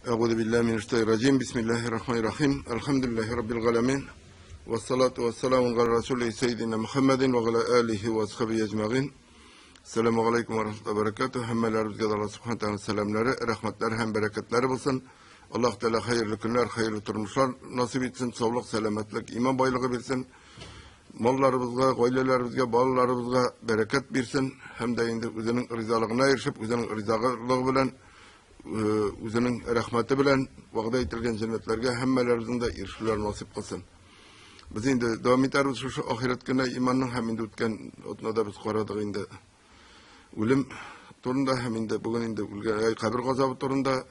Euzu billahi mineşşeytanirracim. Bismillahirrahmanirrahim. Elhamdülillahi rabbil alamin. Ves salatu vesselamu ala Resulü seyyidina Muhammedin ve ala alihi ve ashabihi ecmaîn. Selamun aleyküm ve rahmetullahi ve berekatuhu. Hemmelerimizge Allah subhanahu teala selamları, rahmetler hem bereketleri olsun. Allah Teala hayırlı günler, hayırlı turmuşlar nasip etsin. Sağlık, selametlik, iman baylığı versin. Mallarımızga, ailelerimizge, balalarımızga bereket versin. Hem de indi özünün rızalığına erişip, özünün rızalığı bilen özünün rahmeti bilen va'da etilgen cennetlerge hemmelerimizin de erişirler nasip kılsın. Biz indi devam ederiz şu ahiret günü imanın hem indi ötken otuna da biz qaradık indi ölüm turunda hem indi bugün indi kabir gazabı turunda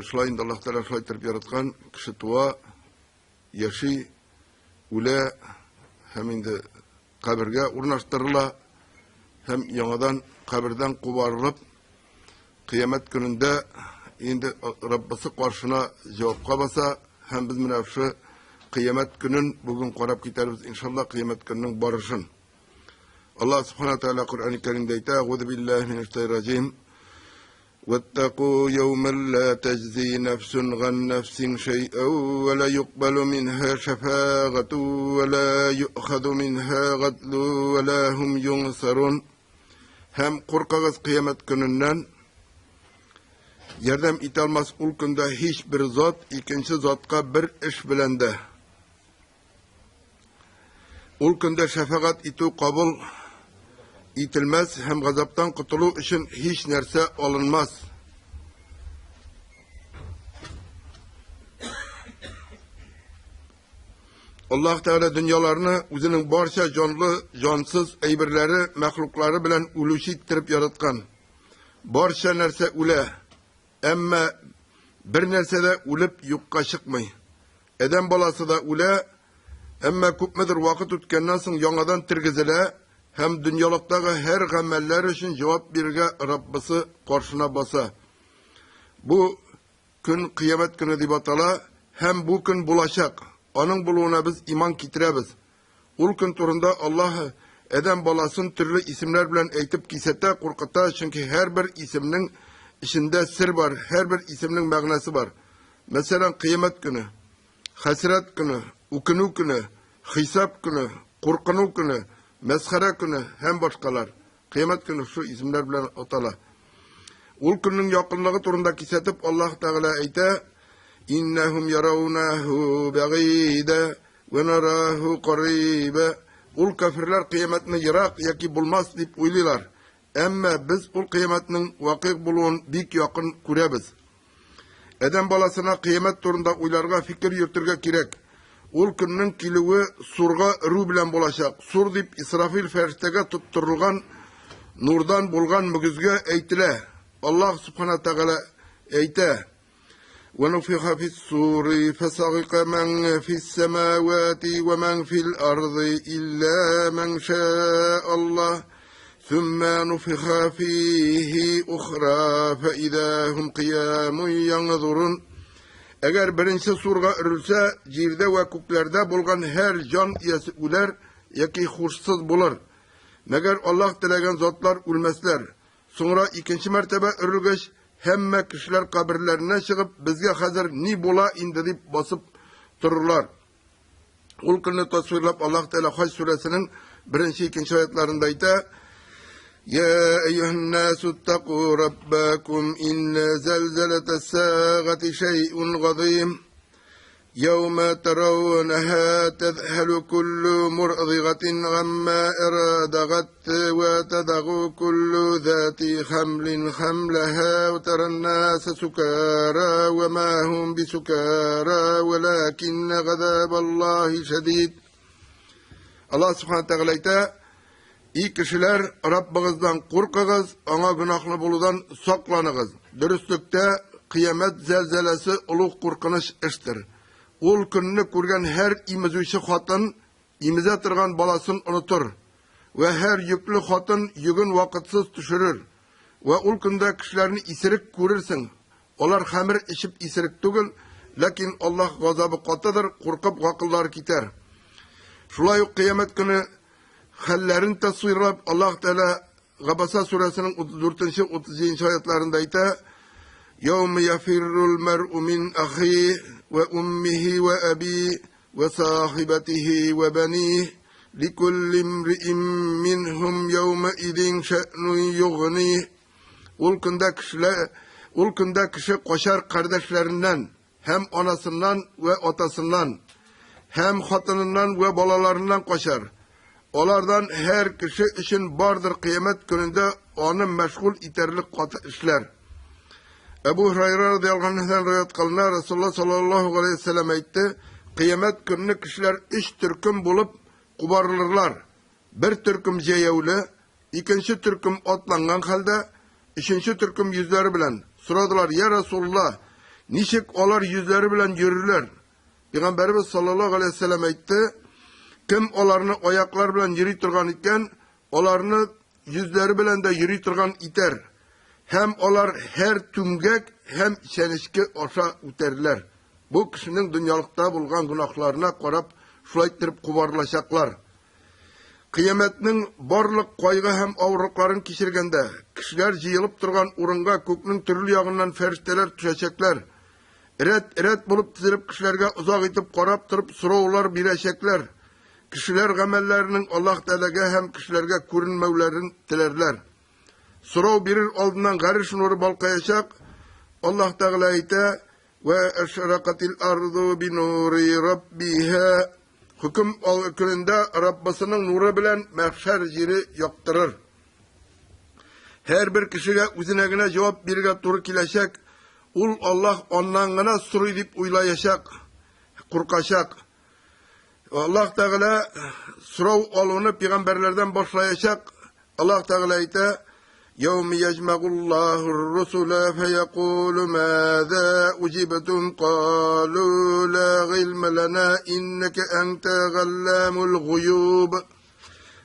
şulay indi Allah Teala şulay terip yaratkan kişi tuğa yaşı öle hem indi kabirge urnaştırıla hem yanadan kabirden kubarılıp kıyamet gününde indi Rabbisi karşına cevapka basa hem biz münafşı kıyamet günün bugün qarab giteriz inşallah kıyamet gününün barışın. Allah subhanahu teala Kur'an-ı Kerim'de ayta "Euzu billahi mineşşeytanirracim. Vettaqu yevmen la teczi nefsun gan nefsin şey'en ve la yuqbalu minha şefâgatu ve la yu'khadu minha gadlu ve la hum yunsarun." Hem korkağız kıyamet gününden yardım italmaz ul günde hiçbir zat ikinci zatka bir iş bilende. Ul günde şefaat itu kabul itilmez hem gazaptan kurtulu için hiç nerse alınmaz. Allah Teala dünyalarını özünün barça canlı, cansız eybirleri, mahlukları bilen uluş ettirip yaratkan. Barça nerse ule. Ama bir nersede ölüp yukka çıkmay. Eden balası da ule, ama kupmedir vakit ötkenden soň yanadan tirgizile, hem dünyalıktaki her gameller için cevap birge Rabbisi karşına basa. Bu gün kıyamet günü dibatala, hem bu gün bulaşak. Onun buluğuna biz iman kitirebiz. Ul gün turunda Allah eden balasın türlü isimler bilen eytip kisete korkata, çünkü her bir isimnin İçinde sır var, her bir isimnin mağnası var. Mesela kıyamet günü, hasret günü, ukunu günü, hisap günü, korkunu günü, mezhara günü, hem başkalar. Kıyamet günü şu isimler bilen otala. Ul günün yakınlığı turunda kisetip Allah Teala ayta İnnehum yaravnahu ba'ide ve narahu qaribe. Ul kafirler kıyametini yırak yaki bulmaz deyip uylular. Ama biz ul kıyametinin vakık buluğun bik yakın kurebiz. Eden balasına kıyamet turunda uylarga fikir yürtürge kirek. Ul günün kiluğu surga ruh bilen bulaşak. Sur deyip İsrafil feriştege tutturulgan, nurdan bulgan mügüzge eytile. Allah subhanahu teala eyte. وَنُفِخَ فِي السُّورِ فَصَعِقَ مَنْ فِي السَّمَاوَاتِ وَمَنْ فِي الْأَرْضِ إِلَّا مَنْ شَاءَ اللَّهُ ثُمَّ نُفِخَ فِيهِ أُخْرَى فَإِذَا هُمْ قِيَامٌ يَنْظُرُونَ. Eğer birinci surga örülse, cirde ve kuklerde bulgan her can iyesi üler, yaki huşsuz bulur. Meğer Allah dilegen zatlar ölmezler. Sonra ikinci mertebe örülgeç, hemme kişiler kabirlerine çıkıp, bizge hazır ni bula indi deyip basıp dururlar. Ul günü tasvirlap Allah Teala Hac suresinin birinci ikinci ayetlerinde ayta, يا أيها الناس اتقوا ربكم إن زلزلة الساعة شيء عظيم يوم ترونها تذهل كل مرضعة عما أرضعت وتضع كل ذات حمل حملها وترى الناس سكارى وما هم بسكارى ولكن عذاب الله شديد. Allah subhanahu teala İyi kişiler Rabbinizden korkağız, ona günahlı buludan saklanığız. Dürüstlükte kıyamet zelzelesi uluq korkunç iştir. Ol gününü kurgan her imizüçi hatın, imize tırgan balasını unutur. Ve her yüklü hatın yükün vakitsiz düşürür. Ve ol günde kişilerini isirik görürsün. Olar hamir içip isirik tugul, lakin Allah gazabı katıdır, korkup vakıllar kiter. Şulay kıyamet günü hallerin tasvirlap Allah Teala Gabasa suresinin 34. 37. ayetlerinde ayta يوم يفر المرء من أخيه وأمه وأبيه وصاحبته وبنيه لكل امرئ منهم يومئذ شأن يغنيه. Ol kunda kişi koşar kardeşlerinden, hem anasından ve atasından, hem hatınından ve balalarından koşar. Onlardan her kişi için vardır kıyamet gününde onu meşgul iterlik işler. Ebu Hureyre radıyallahu anh'den rivayet kılınan Resulullah sallallahu aleyhi ve sellem aytti. Kıyamet gününü kişiler 3 türküm bulup kubarılırlar. Bir türküm ceyevli, ikinci türküm otlangan halde, üçüncü türküm yüzleri bilen. Soradılar, ya Resulullah, niçik olar yüzleri bilen yürürler? Peygamberimiz sallallahu aleyhi ve sellem aytti. Kim olarını ayaklar bilen yürü turgan iken, olarını yüzleri bilen de yürü turgan iter. Hem olar her tümgek hem çenişki oşa üterler. Bu kişinin dünyalıkta bulgan günahlarına korap şulaytırıp kubarlaşaklar. Kıyametinin barlık koyga hem avruqların kişirgende, kişiler jıyılıp turgan urunga köknün türlü yağından ferişteler düşecekler. Eret bulup tizirip kişilerge uzak itip korap turup sorovlar bileşekler. Kişiler gamellerinin Allah Teala'ga hem kişilerge görünmevlerini dilerler. Sorov birir aldından gariş nuru balkayacak. Allah Teala ayta ve eşrakatil ardu bi nuri rabbiha. Hüküm gününde Rabbasının nuru bilen mahşer yeri yokturur. Her bir kişiye üzerine cevap birge turu kileşek. Ul Allah ondan gına suru edip uylayacak, kurkaşak. Allah Teala sorov olunu peygamberlerden başlayacak. Allah Teala ayta يوم يجمع الله الرسل فيقول ماذا أجبتم قالوا لا علم لنا إنك أنت علام الغيوب.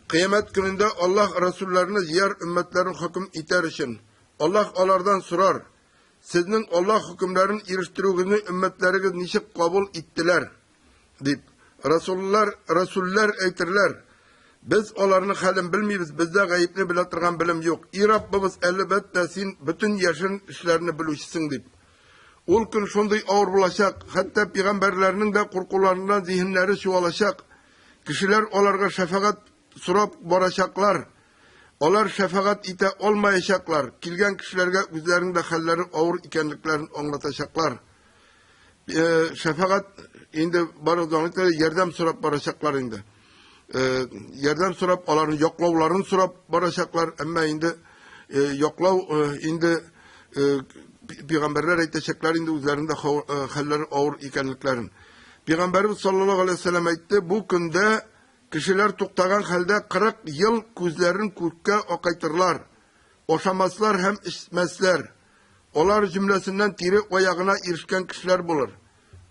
Kıyamet gününde Allah Resullerini diğer ümmetlerin hüküm iter için Allah onlardan sorar. Sizin Allah hükümlerin iriştirüğünü ümmetleriniz niçin kabul ettiler? Deyip Resuller eytirler. Biz onlarını halim bilmeyiz, bizde gayipni bile turgan bilim yok. Rabbimiz elbette sen bütün yaşın işlerini bilişsin deyip. Ol gün şunday ağır bulaşak, hatta peygamberlerinin de korkularından zihinleri şuvalaşak. Kişiler onlarga şefaat surap baracaklar. Onlar şefaat ite olmayacaklar. Kilgen kişilerge üzerinde halleri ağır ikenliklerini anlatacaklar. Şefaat indi barazanlıkları yerden surap baracaklar indi. Yerden sorap, onların yoklavlarını sorap baracaklar. Ama indi yoklav indi peygamberler aytacaklar indi üzerinde halleri ağır ikenliklerin. Peygamberimiz sallallahu aleyhi ve sellem aytti. Bu günde kişiler tuktagan halde 40 yıl gözlerin kökke okaytırlar. Oşamazlar hem içmezler. Onlar cümlesinden tiri ayağına erişken kişiler bulur.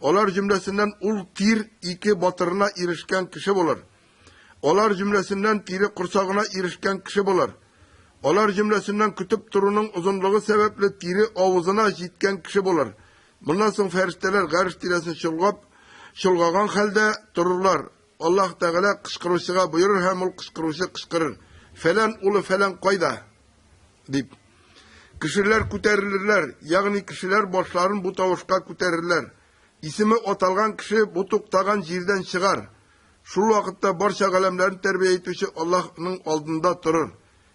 Onlar cümlesinden ul tir iki batırına erişken kişi bulur. Onlar cümlesinden tiri kursağına erişken kişi bulur. Onlar cümlesinden kütüp turunun uzunluğu sebeple tiri avuzuna jitken kişi bulur. Bundan sonra ferişteler gariş tiresini şulgagan halde dururlar. Allah Teala kışkırışıga buyurur hem ol kışkırışı kışkırır. Falan ulu falan koyda deyip. Kişiler küterilirler. Yani kişiler boşların bu tavuşka küterirler. İsmi otalgan kişi bu tuktagan jirden çıkar. Şu vakitte barça kalemlerin terbiye etişi Allah'ın aldında durur.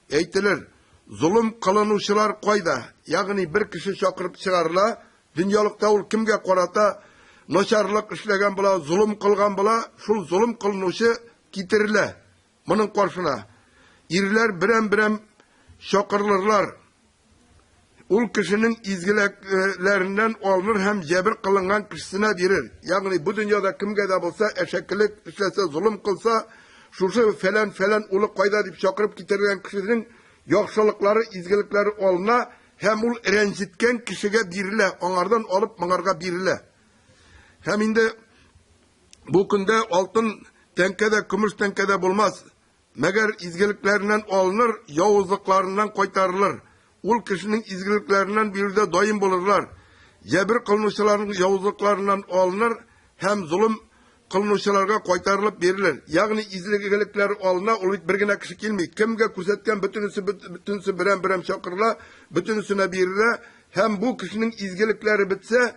Eytilir, zulüm kılınuşlar koyda. Yani bir kişi çakırıp çıkarla, dünyalıkta ol kimge korata, noşarlık işlegen bula, zulüm kılgan bula, şu zulüm kılınuşu getirirler. Bunun karşına. İriler birem çakırırlar. Ul kişinin izgilerinden alınır hem cebir kılıngan kişisine verir. Yani bu dünyada kimge de bulsa, eşeklik işlese, zulüm kılsa, şu falan ulu koyda deyip çakırıp getirilen kişinin yoksulukları, izgilikleri oluna hem ul rencitken kişiye biriyle, onlardan alıp onlarga biriyle. Hem indi bu günde altın tenkede, gümüş tenkede bulmaz. Meğer izgiliklerinden alınır, yavuzluklarından koytarılır. Ul kişinin izgiliklerinden bir de doyum bulurlar. Cebir kılınışçıların yavuzluklarından alınır, hem zulüm kılınışçılarga koytarılıp verilir. Yani izgilikler alına, olup birgine kişi gelmeyi. Kimge küsetken bütünüsü birem çakırla, bütünüsüne verirler, hem bu kişinin izgilikleri bitse,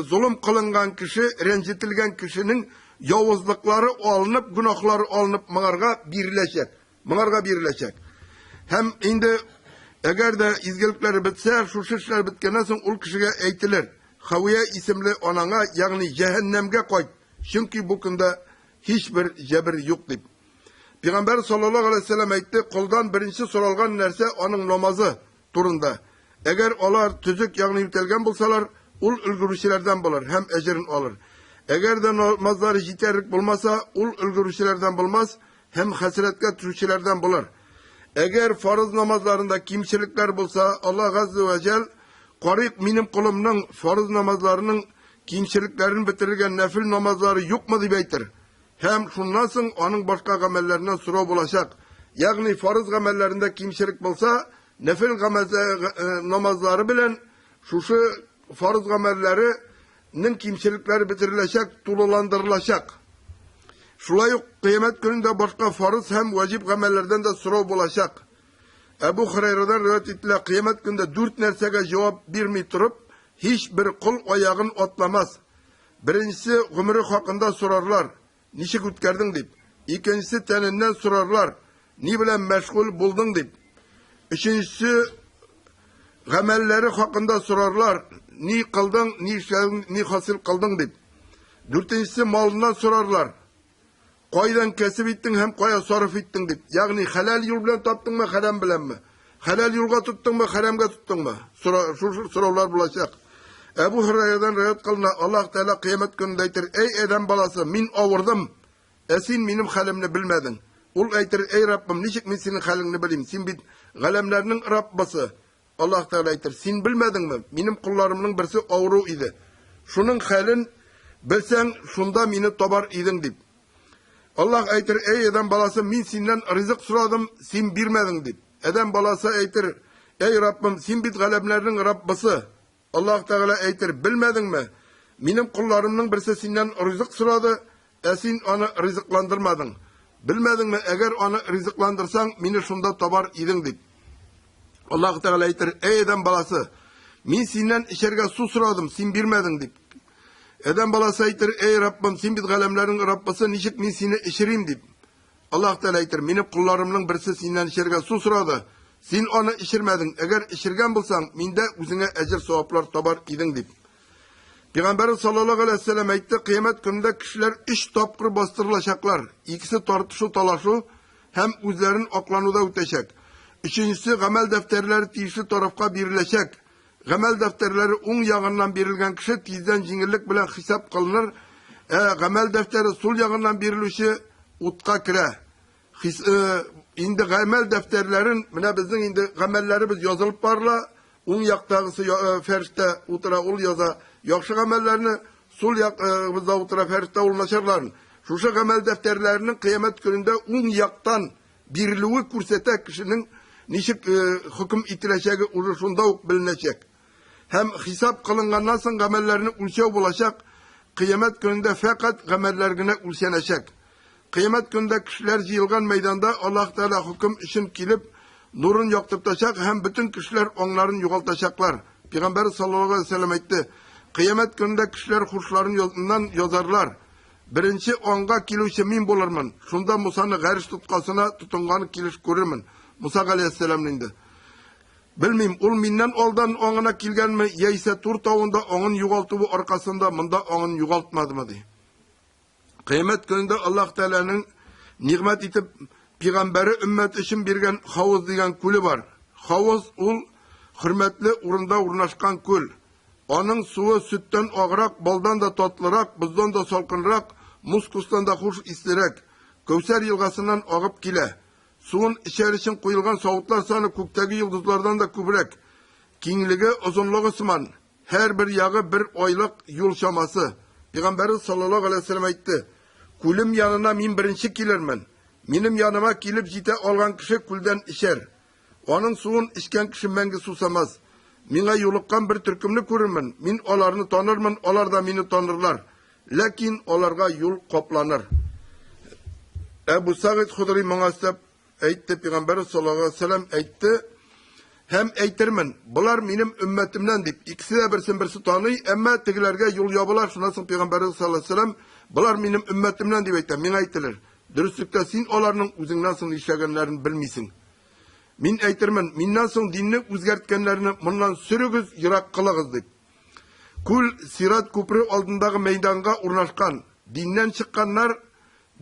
zulüm kılıngan kişi, rencitilgen kişinin yavuzlukları alınıp, günahları alınıp mağarga birleşecek. Hem indi eğer de izgilikleri bitse, şu işler bitkenden sonra ul kişiye eğitilir. Haviye isimli onana, yani cehennemge koy. Çünkü bu konuda hiçbir cebir yok deyip. Peygamber sallallahu aleyhi ve sellem aytti, kuldan birinci sorulgan nerse onun namazı turunda. Eğer olar tüzük yani yütelgen bulsalar, ul ülgürüşçilerden bulur, hem ecrin olur. Eğer de namazları yeterlik bulmasa, ul ülgürüşçilerden bulmaz, hem hasretke türkçilerden bulur. Eğer farz namazlarında kimçilikler bulsa, Allah azze ve celle, qarib benim kulumның farz namazlarının kimçiliklerini bitirirken nefil namazları yok mu deytir. Hem şundan soň onun başka gamellerinden soraw bolacak. Yani farz gamellerinde kimçilik bulsa, nefil namazları bilen şu farz gamellerinin kimçilikleri bitirilecek, tululandırılacak. Şulay kıyamet gününde başka farz hem vacip gamellerden de soraw bolacak. Ebu Hureyre'den rivayet ettiler, kıyamet günde 4 nersege cevap vermey turup, hiçbir kul ayağın otlamaz. Birincisi, gümrü hakkında sorarlar, nişik ütkerdin deyip. İkincisi, teninden sorarlar, ni bilen meşgul buldun deyip. Üçüncüsü, gamelleri hakkında sorarlar, ni kıldın, ni hasil kıldın deyip. Dörtüncüsü, malından sorarlar. Koydan kesip ettin hem koya sarf ettin deyip. Yani halal yol bilen taptın mı, haram bilen mi? Halal yolga tuttun mu, haramga tuttun mu? Şu sorular bulacak. Ebu Hureyre'den rivayet kılına Allah Teala kıyamet gününde aytır. Ey Eden balası, min avırdım. Sen benim halimni bilmedin. Ul aytır, ey Rabbim, niçik min senin halini bileyim? Sen bit galemlerinin Rabbası. Allah Teala aytır, sen bilmedin mi? Benim kullarımın birisi avru idi. Şunun halin bilsen, şunda meni tobar idin deyip. Allah aytır, ey Eden balası, min senden rızık suradım, sen bilmedin deyip. Eden balası aytır, ey Rabbim, sen bit galemlerinin Rabbası. Allah Teala aytır, bilmedin mi? Benim kullarımın birisi senden rızık suradı, sen onu rızıklandırmadın. Bilmedin mi? Eğer onu rızıklandırsan, beni şunda tabar idin deyip. Allah Teala aytır, ey Eden balası, min senden içerge su suradım, sen bilmedin deyip. Eden balası aytır, ey Rabbim, sen bit galemlerin Rabbası, niçik min seni içireyim deyip. Allah Teala aytır, benim kullarımın birisi senden içerge su suradı, sen onu içirmedin. Eğer içirgen bulsan, minde üzüne ecir sevaplar tabar idin deyip. Peygamber sallallahu aleyhi ve sellem aytdı, kıyamet gününde kişiler 3 tapkır bastırılacaklar. İkisi tartışu talaşu, hem üzlerin aklanuda öteşek. Üçüncüsü, gamel defterleri tiyişli tarafka birileşek. Gamel defterleri un yağından birilgen kişi tizden cingirlik bilen hesap kılınır. Gamel defteri sul yağından birilişi utka kire. İndi gamel defterlerin, bizim indi gamellerimiz yazılıp barla, un yaktağısı ferişte utıra ul yaza, yakşı gamellerini sul yaktağımızda utıra ferişte ulnaşarların. Şuşa gamel defterlerinin kıyamet gününde un yaktan birliği kursetek kişinin nişik hüküm itileşegi uruşunda bilinecek. Hem hesap kılıngandan sonra gamellerini ulçev bulacak, kıyamet gününde fakat gamellerine ulçenecek. Kıyamet günde kişiler yığılgan meydanda Allah Teala hüküm için kilip nurun yoktuptaşak, hem bütün kişiler onların yugaltacaklar. Peygamber sallallahu aleyhi ve sellem aytdı. Kıyamet günde kişiler hurşların yolundan yazarlar. Birinci onga kilişi min bulurman. Şunda Musa'nın gariş tutkasına tutunganı kiliş görürmün. Musa aleyhisselam'ın indi. Bilmeyim, ul minden oldan onuna kilgen mi, yeyse tur tavunda onun yugaltığı arkasında, mında onun yugaltmadı mı diye. Kıyamet gününde Allah Teala'nın nimet itip peygamberi ümmet için birgen havuz diyen kulü var. Havuz ul hürmetli urunda urnaşkan kul. Onun suyu sütten ağırak, baldan da tatlırak, buzdan da salkınrak, muskustan da hoş istirek. Kevser yılgasından ağıp kile. Suyun içerisin koyulgan savutlar sanı kökteki yıldızlardan da kübrek. Kingligi uzunluğu sıman. Her bir yağı bir aylık yol şaması. Peygamberi sallallahu aleyhi ve sellem aytdı. Kulüm yanına min birinci kilirmen. Minim yanıma kilip jite olgan kişi kulden içer. Onun suyun içken kişi mengi susamaz. Mine yolukkan bir türkümlü görürmen. Min olarını tanırman, olar da mini tanırlar. Lakin olarga yol koplanır. Ebu Sa'id Hudri Mangasep aytdı, Peygamber sallallahu aleyhi ve sellem aytdı. hem eytirmin, bular benim ümmetimden deyip, ikisi de birisi tanıy, ama tigilerge yol yapılar, şunasın Peygamberimiz sallallahu aleyhi ve sellem, bular benim ümmetimden deyip eytir, men eytilir. Dürüstlükte sen olarının uzundan sonra işlegenlerini bilmeysin. Men eytirmin, menden sonra dinini özgertkenlerini bundan sürügüz, yırak kılığız deyip. Kul Sirat Köprü aldığındaki meydanga urnaşkan, dinden çıkanlar,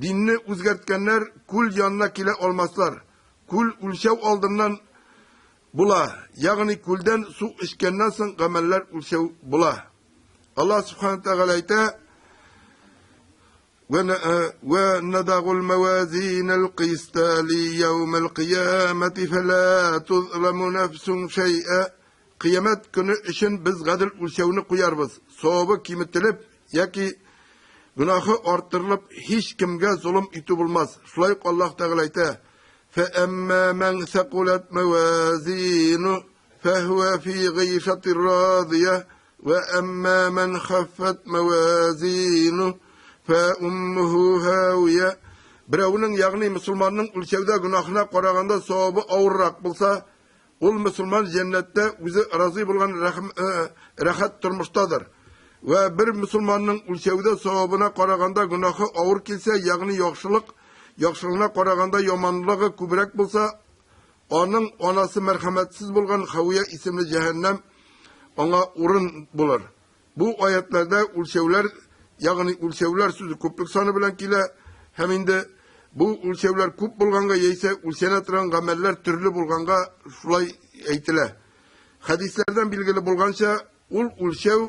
dinini özgertkenler kul yanına kile olmazlar. Kul ulşev aldığından bula, yani kulden su içkenden sonra gameller ulşev bula. Allah subhanahu teala ayta وَنَدَعُ الْمَوَازِينَ الْقِسْطَ لِيَوْمِ الْقِيَامَةِ فَلَا تُظْلَمُ نَفْسٌ شَيْئًا. Kıyamet günü için biz gadil ulşevini koyarız. Soğubu kimitilip, yaki günahı arttırılıp hiç kimge zulüm iti bulmaz. Şulayık Allah Teala ayta فَأَمَّا مَنْ ثَقُلَتْ مَوَازِينُ فَهُوَ فِي غِيشَةٍ رَاضِيَةٍ وَأَمَّا مَنْ خَفَّتْ مَوَازِينُ فَأُمُّهُ هَاوِيَةٌ. Birovning yani Müslümanның ulşevde günahına qaraganda soğubu ağırrak bulsa, ol Müslüman cennette o'zi razı bo'lgan rahat turmushdadir. Ve bir Müslümanның ulşevde savobına qaraganda günahı ağır kelsa, yani yaxshiliqına qaraganda yomonligi ko'proq bo'lsa, onun onası merhametsiz bo'lgan Haviya isimli cehennem ona o'rin bo'lar. Bu oyatlerde ulşevler, yani ulşevler sözü ko'plik soni bilan kela, hamda bu ulşevler ko'p bo'lganga yeyse, ulşene turan gameller türlü bo'lganga şulay aytila. Hadislerden bilgili bo'lgancha, ulşev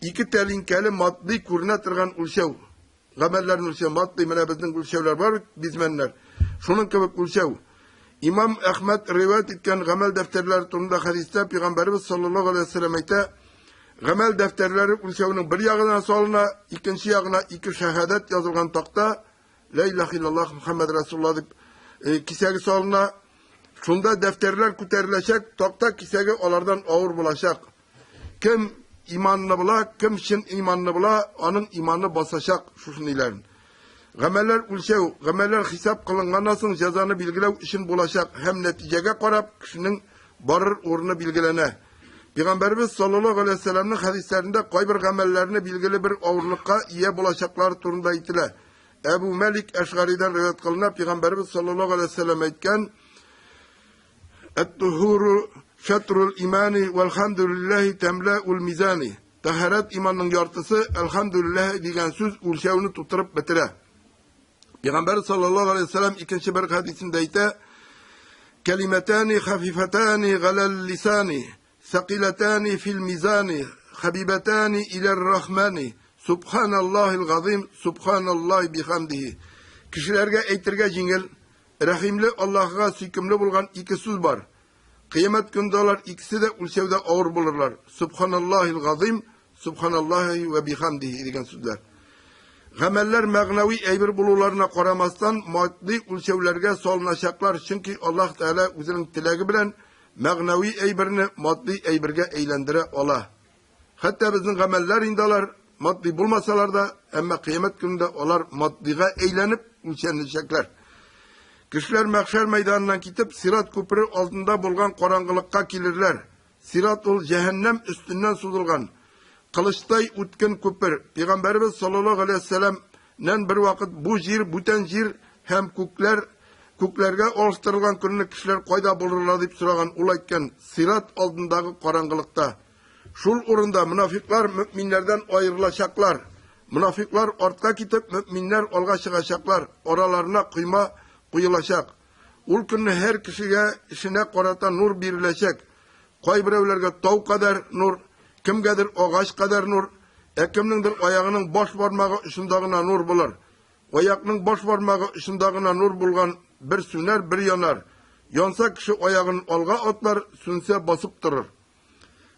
iki telinkeli maddi kuruna turgan ulşev. Gamellerin ulşev, maddi mana bizning ulşevler var, bizmenler. Şunun gibi ulşev. İmam Ahmet rivayet etken gamel defterleri turunda hadiste Peygamberimiz sallallahu aleyhi ve sellem ayta, gamel defterleri ulşevinin bir yağına soluna, ikinci yağına iki şehadet yazılgan takta, La ilahe illallah Muhammed Resulullah deyip kisegi soluna, şunda defterler küterilecek, takta kisegi onlardan ağır bulaşak. Kim imanını bula, kim şin imanını bula, onun imanını basacak şuşun ilerin. Gameller ulşev, gameller hesap kılıngandan soň cezanı bilgilew için bulaşak. Hem neticege qarap kişinin barır orunu bilgilene. Peygamberimiz sallallahu aleyhi ve sellem'nin hadislerinde kayber gamellerini bilgili bir ağırlıkka iye bulaşaklar turunda aytile. Ebu Melik Eşgari'den rivayet kılına Peygamberimiz sallallahu aleyhi ve sellem aytken Et-tuhuru şetrul imani velhamdülillahi temla'ul mizani. Taharet imanın yartısı elhamdülillah diyen söz ulşevini tuturup bitire. Peygamber sallallahu aleyhi ve sellem ikinci bir hadisinde ayta kelimetani hafifetani galal lisani sakiletani fil mizani habibetani iler rahmani subhanallahil gazim subhanallahi bihamdihi. Kişilerge eytirge jingil rahimli Allah'a süykümlü bulgan iki söz var. Kıyamet gündalar ikisi de ulşevde ağır bulurlar. Subhanallahil gazim subhanallahi ve bihamdihi diyen sözler. Gameller mağnavi eybir bulularına qaramasdan maddi ulşevlerge solunacaklar. Çünkü Allah Teala özünün tilegi bilen mağnavi eybirini maddi eybirge eylendire ola. Hatta bizim gameller indalar maddi bulmasalar da ama kıyamet gününde onlar maddiga eylenip ulşenecekler. Kişiler mahşer meydanından gidip Sirat Köprü altında bulgan qarangılıkka gelirler. Sirat ol cehennem üstünden suzulgan. Kılıçtay utken köpür. Peygamberimiz sallallahu aleyhi ve sellem'den bir vakit bu jir, büten jir hem kuklerge oluşturulgan gününü kişiler koyda bulurlar deyip soragan ulayken Sirat aldındaki qarangılıkta. Şul orunda münafiklar müminlerden ayrılacaklar. Münafiklar ortaya gidip müminler olga çıkacaklar. Oralarına kuyulacak. Ul günü her kişiye işine qarata nur birilecek. Koy birevlerge tav kadar nur, kimgedir ağaç kadar nur, kimnindir ayağının boş barmağı üstündagına nur bulur. Ayağının boş barmağı üstündagına nur bulgan bir süner bir yanar. Yansa kişi ayağının olga atlar, sünse basıp durur.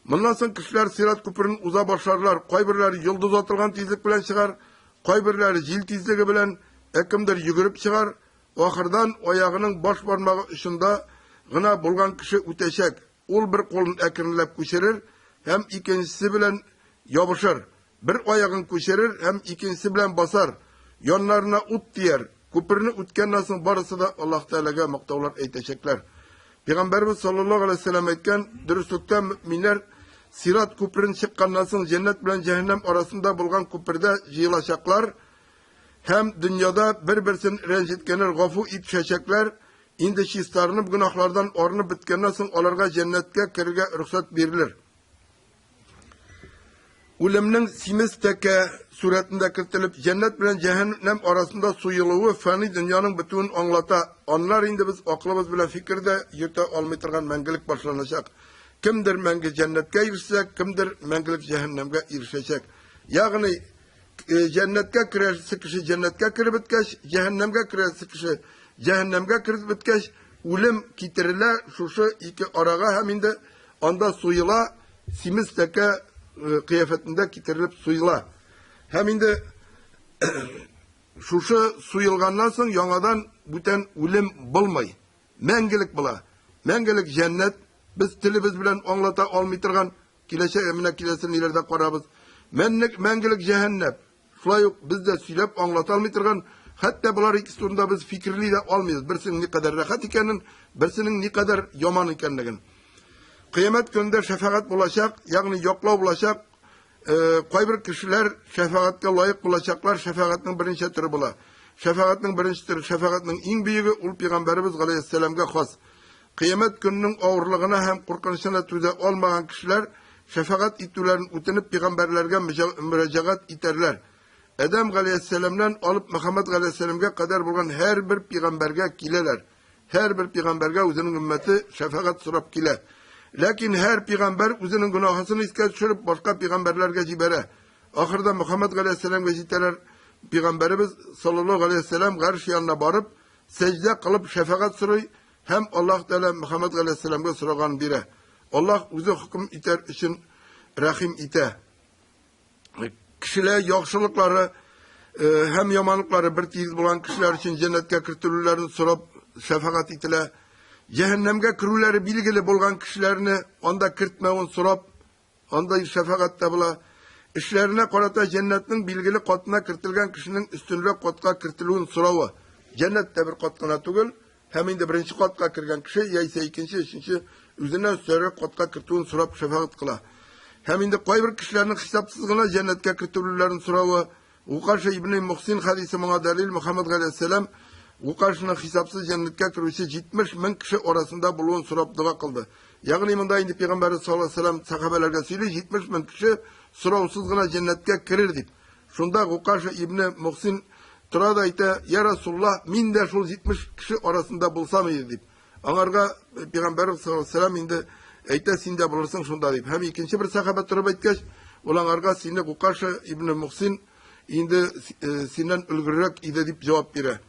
Bundan sonra kişiler Sirat Köprünün uza başlarlar. Koy birleri yıldız atılgan tizlik bilen çıkar, koy birleri jil tizligi bilen kimdir yugurip çıkar. Ahırdan ayağının baş barmağı üstünde gına bulgan kişi üteşek. Ol bir kolun ekrinlep köşerir, hem ikincisi bilen yapışır. Bir ayağın köşerir, hem ikincisi bilen basar. Yanlarına ut diyer. Köprünü ütkenden sonra barısı da Allah Teala'ga maktavlar eyteşekler. Peygamberimiz sallallahu aleyhi ve sellem etken dürüstlükte müminler Sirat köprünün çıkkandan soň cennet bilen cehennem arasında bulgan köprüde jylaşaklar. Hem dünyada bir-birisini rencitkenler gafu itişecekler. İndi şistarynyp günahlardan ornup bitkenden soň olarga cennetke kirge ruhsat berilir. Ulemning simiz teke suretinde kirtilip cennet bilen cehennem arasında suyuluğu fani dünyanın bütün anlata. Onlar indi biz aklımız bilen fikirde yurta almay turgan mengilik başlanacak. Kimdir mengi cennetke erişecek, kimdir mengilik cehennemge erişecek. Yani cennetke kirersi kişi cennetke kirip bitkeş, cehennemge kirersi kişi cehennemge kirip bitkeş. Ulem kitirile şuşu iki araga hem indi anda suyula simiz teke kıyafetinde kitirilip suyula. Hem indi şuşu suyulgandan soň yanadan bütün ulem bulmay. Mengilik bula. Mengilik cennet biz tilimiz bilen anlata almay turgan kilese emine kilesini ileride qarabız. Mengilik cehennem. Şulay bizde söylep anlata almay turgan hatta bular ikisi turunda biz fikirli de almayız. Birisinin ne kadar rahat ikenin, birisinin ne kadar yaman ikenligin. Kıyamet günde şefaat bulacak, yani yoklaw bulacak. Qaybir kişiler şefaatke layık bulacaklar. Şefaatning birinci türü bula. Şefaatning birinci türü, şefaatning eng büyüğü ul Peygamberimiz aleyhisselamga xos. Kıyamet gününün ağırlığına hem korkunçuna tüze olmayan kişiler şefaat itülerini utanıp peygamberlerge müracaat iterler. Adam aleyhisselamdan alıp Muhammed aleyhisselamga kadar bulgan her bir peygamberge kileler. Her bir peygamberge özünün ümmeti şefaat sorap kile. Lakin her peygamber özünün günahısını iske düşürüp başka peygamberlerge jibere. Ahırda Muhammed aleyhisselamga jiteler. Peygamberimiz sallallahu aleyhi ve sellem karşı yanına barıp secde kılıp şefaat soruy. Hem Allah Teala Muhammed aleyhisselamga soragan biri. Allah özü hüküm iter için rahim ite. Kişiler yaxşılıkları hem yamanlıkları bir tiyiz bulan kişiler için cennetke kirtilürlerini sorap şefaat itile. Cehennemge kirüleri bilgili bulgan kişilerini onda kirtmevun sorap onda şefaatte bula. İşlerine karata cennetin bilgili katına kirtilgen kişinin üstünlük katka kirtilüğün soravı. Cennette bir katkına tugul. Hem indi birinci katka kirgen kişi yaysa ikinci, üçüncü üzerinden sonra katka kirtilüğün sorap şefaat kıla. Hem indi qaybir kişilerinin hesapsızlığına cennetke kirtilürlerin soravı. Uqaşa İbn-i Muhsin hadisi bana delil Muhammed aleyhisselam Uqaşa'nın hesapsız cennetke kirüsü 70.000 kişi arasında buluğun sorap dua kıldı. Yani bunda indi Peygamberimiz sallallahu aleyhi ve sellem sahabelerge söylüyor 70.000 kişi soravsız gına cennetke kirir deyip. Şunda Uqaşa İbn-i Muhsin Turada ayta ya Resulullah min de şol 70 kişi arasında bulsam iyi deyip. Anarga Peygamberimiz sallallahu aleyhi ve sellem indi ayta sen de bulursun şunda deyip. Hem ikinci bir sahabe turab aytkaç ulan arga seni Uqaşa İbn-i Muhsin indi senden ülgürrek ide deyip cevap bire.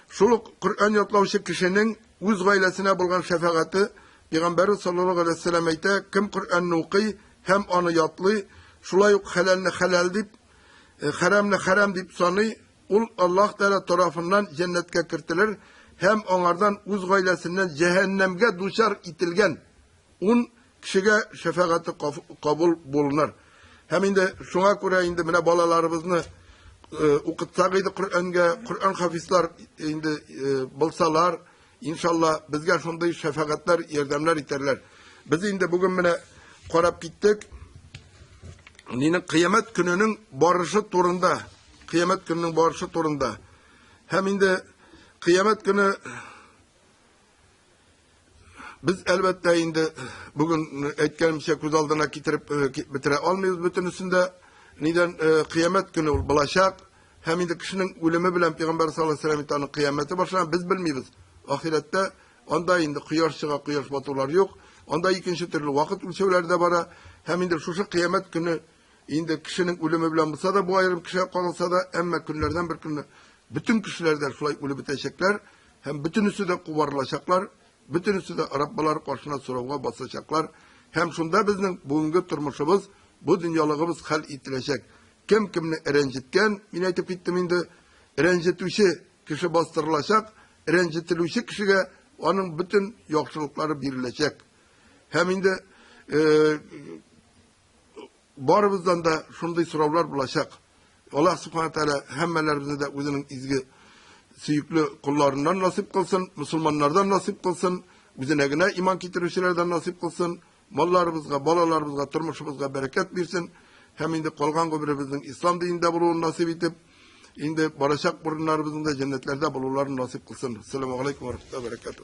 Şuluk Kur'an yatlavışı kişinin öz gailesine bulgan şefaati Peygamberimiz sallallahu aleyhi ve sellem ayta kim Kur'an'ı okuy hem onu yatlı şulay helalni helal deyip haramni haram deyip sanıy ul Allah Teala tarafından cennetke kirtilir. Hem onlardan uz gailesinden cehennemge duşar itilgen un kişiye şefaati kabul bulunur. Hem indi şuna göre indi mine balalarımızı okutsak idi Kur'an hafizler indi bulsalar inşallah bizge şunday şefaatler yardımlar iterler. Biz indi bugün mine qarab gittik. Ninin kıyamet gününün barışı turunda kıyamet gününün barışı turunda hem indi kıyamet günü biz elbette indi bugün etkenimse göz aldına getirip bitire almıyoruz bütün üstünde neden kıyamet günü bulaşak hem indi kişinin ölümü bilen Peygamber sallallahu aleyhi ve sellem'in kıyameti başlayan biz bilmiyoruz. Ahirette onda indi kıyaş çığa kıyaş batılar yok. Onda ikinci türlü vakit ölçevleri de var. Hem indi şu kıyamet günü indi kişinin ölümü bilen bulsa da bu ayrım kişiye kalırsa da emme günlerden bir günü bütün kişilerden şulay ölü bitecekler. Hem bütünüsü de kuvarlaşacaklar. Bütünüsü de Rabbalar karşına soruğa basacaklar. Hem şunda bizim bugünkü turmuşumuz bu dünyalığımız hal itilecek. Kim kimini rencitken yine aytıp gittim indi rencitüşü kişi bastırılacak. Rencitilüşü kişiye onun bütün yoksullukları birilecek. Hem indi barımızdan da şunday sorular bulaşak. Allah subhanahu teala hemmelerimize de özünün izgi süyüklü kullarından nasip kılsın, Müslümanlardan nasip kılsın. Üzüne güne iman getirişlerden nasip kılsın. Mallarımızga, balalarımızga, turmuşumuzga bereket versin. Hem indi kolgan göbürümüzün İslam dininde bulunun nasip edip, indi barışak burunlarımızın da cennetlerde bulunlarını nasip kılsın. Selamun Aleyküm ve Rahmetullahi ve Berekatuhu.